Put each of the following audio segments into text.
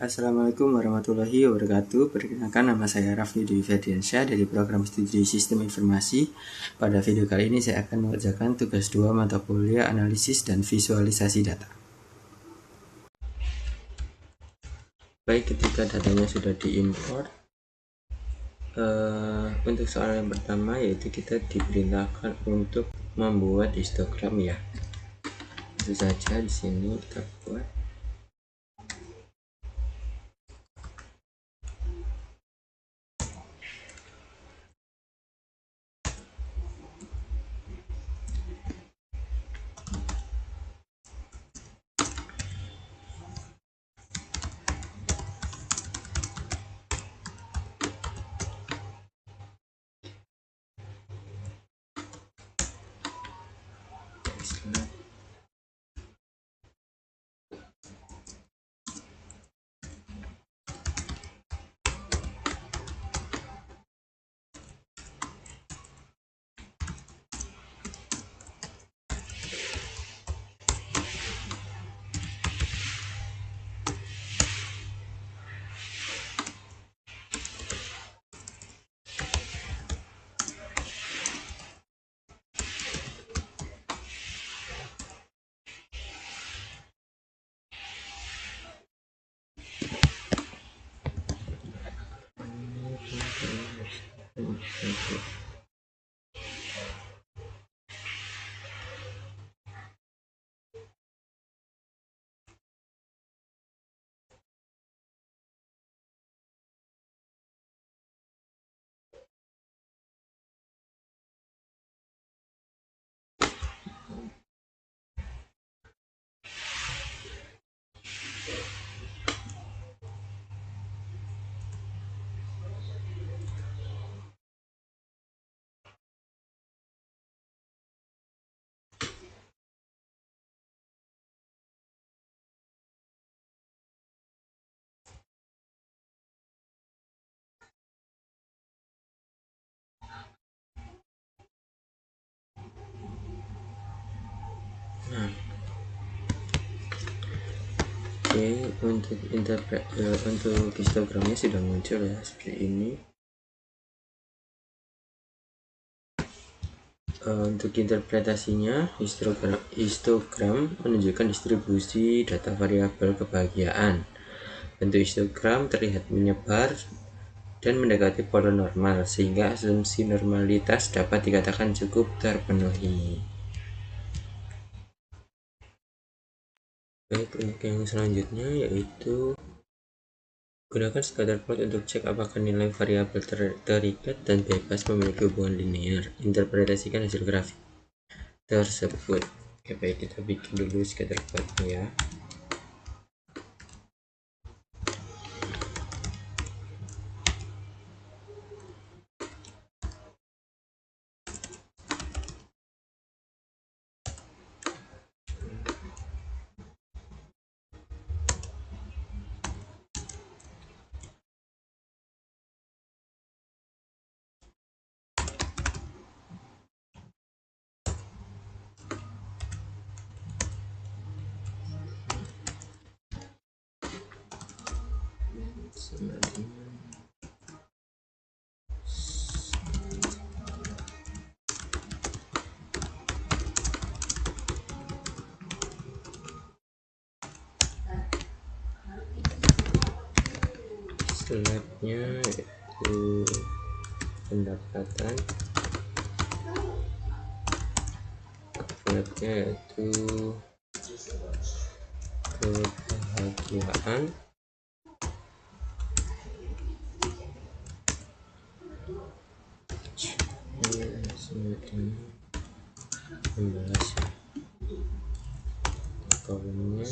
Assalamualaikum warahmatullahi wabarakatuh. Perkenalkan, nama saya Raffi Dwi Ferdiansyah dari program studi Sistem Informasi. Pada video kali ini saya akan mengerjakan tugas 2 mata kuliah analisis dan visualisasi data. Baik, ketika datanya sudah diimport, untuk soal yang pertama yaitu kita diperintahkan untuk membuat histogram ya. Itu saja di sini kita buat. Oke, untuk histogramnya sudah muncul ya, seperti ini. Untuk interpretasinya, histogram menunjukkan distribusi data variabel kebahagiaan. Bentuk histogram terlihat menyebar dan mendekati pola normal, sehingga asumsi normalitas dapat dikatakan cukup terpenuhi. Baik, untuk yang selanjutnya yaitu gunakan scatterplot untuk cek apakah nilai variabel terikat dan bebas memiliki hubungan linear. Interpretasikan hasil grafik tersebut. Oke, baik, kita bikin dulu scatterplotnya ya. Slide-nya yaitu pendapatan, slide-nya yaitu kebahagiaan, kolomnya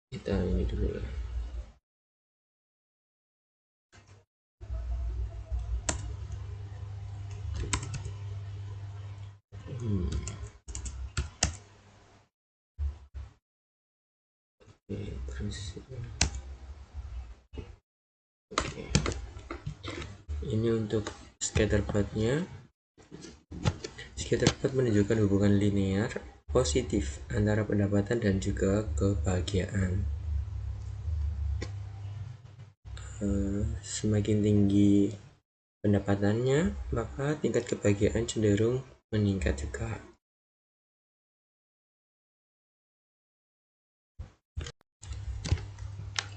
kita ini dulu ya. terus ini untuk scatter plotnya. Scatter plot menunjukkan hubungan linear positif antara pendapatan dan juga kebahagiaan. Semakin tinggi pendapatannya, maka tingkat kebahagiaan cenderung meningkat juga.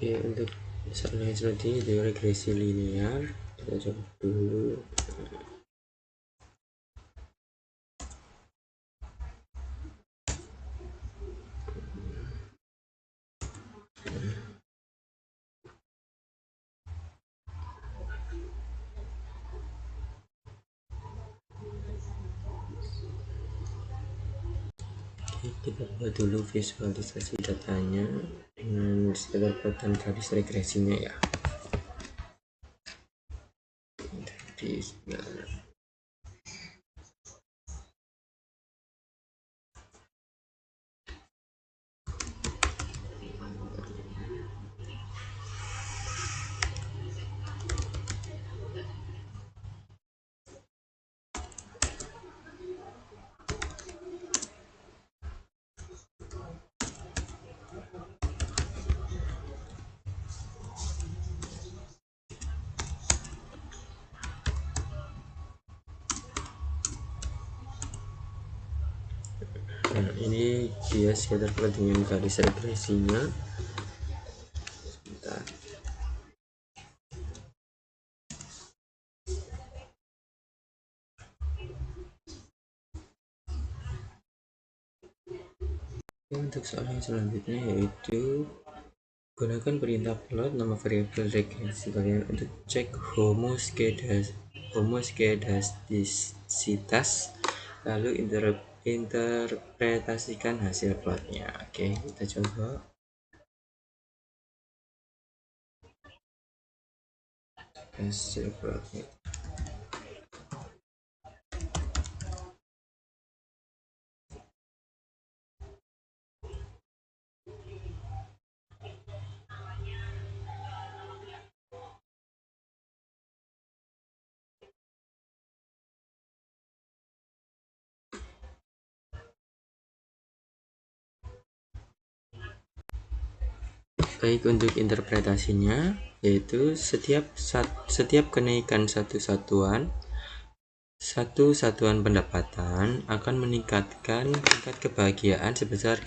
Oke, untuk soal yang selanjutnya itu regresi linear. Kita coba dulu. Kita buat dulu visualisasi datanya dengan scatter plot dan garis regresinya ya. Jadi nah, ini dia scatter plot dengan garis regresinya. Sebentar. Untuk soal yang selanjutnya yaitu gunakan perintah plot nama variabel regresi kalian untuk cek homoskedastisitas, lalu interpretasikan hasil plotnya. Oke, kita coba. Hasil plotnya. Baik, untuk interpretasinya yaitu setiap kenaikan satu satuan pendapatan akan meningkatkan tingkat kebahagiaan sebesar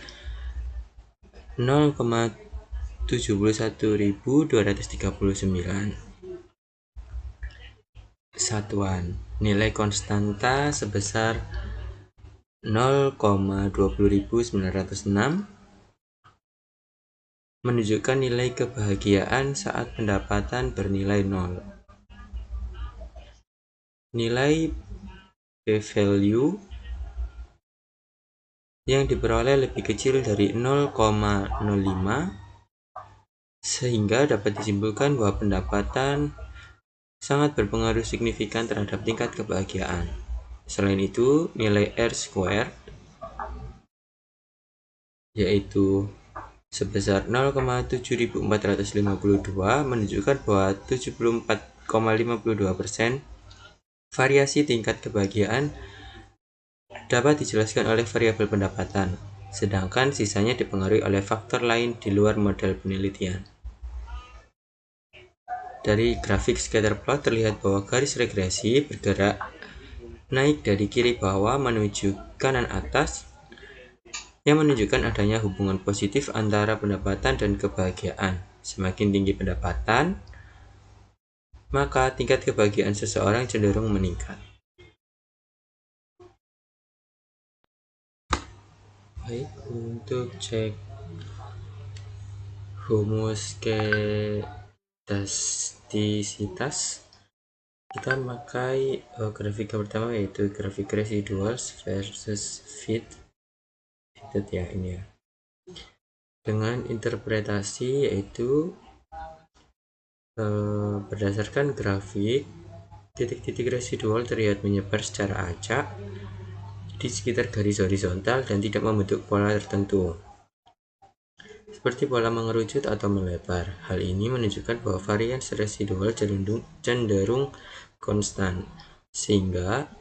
0,71239 satuan. Nilai konstanta sebesar 0,20906 menunjukkan nilai kebahagiaan saat pendapatan bernilai 0. Nilai p-value yang diperoleh lebih kecil dari 0,05 sehingga dapat disimpulkan bahwa pendapatan sangat berpengaruh signifikan terhadap tingkat kebahagiaan. Selain itu, nilai R-squared yaitu sebesar 0,7452 menunjukkan bahwa 74,52% variasi tingkat kebahagiaan dapat dijelaskan oleh variabel pendapatan, sedangkan sisanya dipengaruhi oleh faktor lain di luar model penelitian. Dari grafik scatter plot terlihat bahwa garis regresi bergerak naik dari kiri bawah menuju kanan atas, yang menunjukkan adanya hubungan positif antara pendapatan dan kebahagiaan. Semakin tinggi pendapatan, maka tingkat kebahagiaan seseorang cenderung meningkat. Baik, untuk cek homoskedastisitas, kita memakai grafik yang pertama yaitu grafik residuals versus fitted ya, ini ya. Dengan interpretasi yaitu berdasarkan grafik, titik-titik residual terlihat menyebar secara acak di sekitar garis horizontal dan tidak membentuk pola tertentu. seperti pola mengerucut atau melebar. Hal ini menunjukkan bahwa varians residual cenderung konstan, sehingga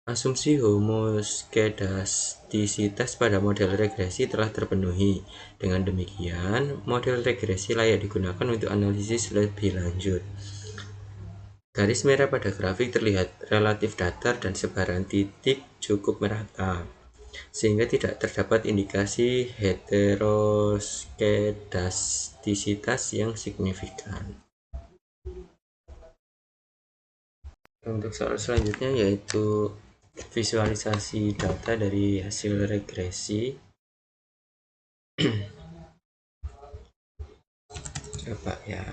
asumsi homoskedastisitas pada model regresi telah terpenuhi. Dengan demikian, model regresi layak digunakan untuk analisis lebih lanjut. Garis merah pada grafik terlihat relatif datar dan sebaran titik cukup merata, sehingga tidak terdapat indikasi heteroskedastisitas yang signifikan. Untuk soal selanjutnya yaitu visualisasi data dari hasil regresi. Coba ya.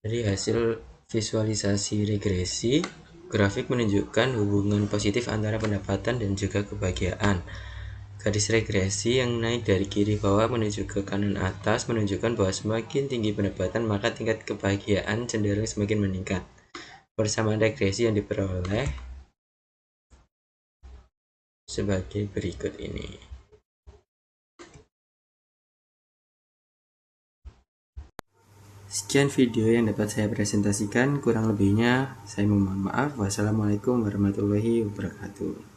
Dari hasil visualisasi regresi, grafik menunjukkan hubungan positif antara pendapatan dan juga kebahagiaan. Garis regresi yang naik dari kiri bawah menuju ke kanan atas menunjukkan bahwa semakin tinggi pendapatan maka tingkat kebahagiaan cenderung semakin meningkat. Persamaan regresi yang diperoleh sebagai berikut ini. Sekian video yang dapat saya presentasikan, kurang lebihnya saya mohon maaf. Wassalamualaikum warahmatullahi wabarakatuh.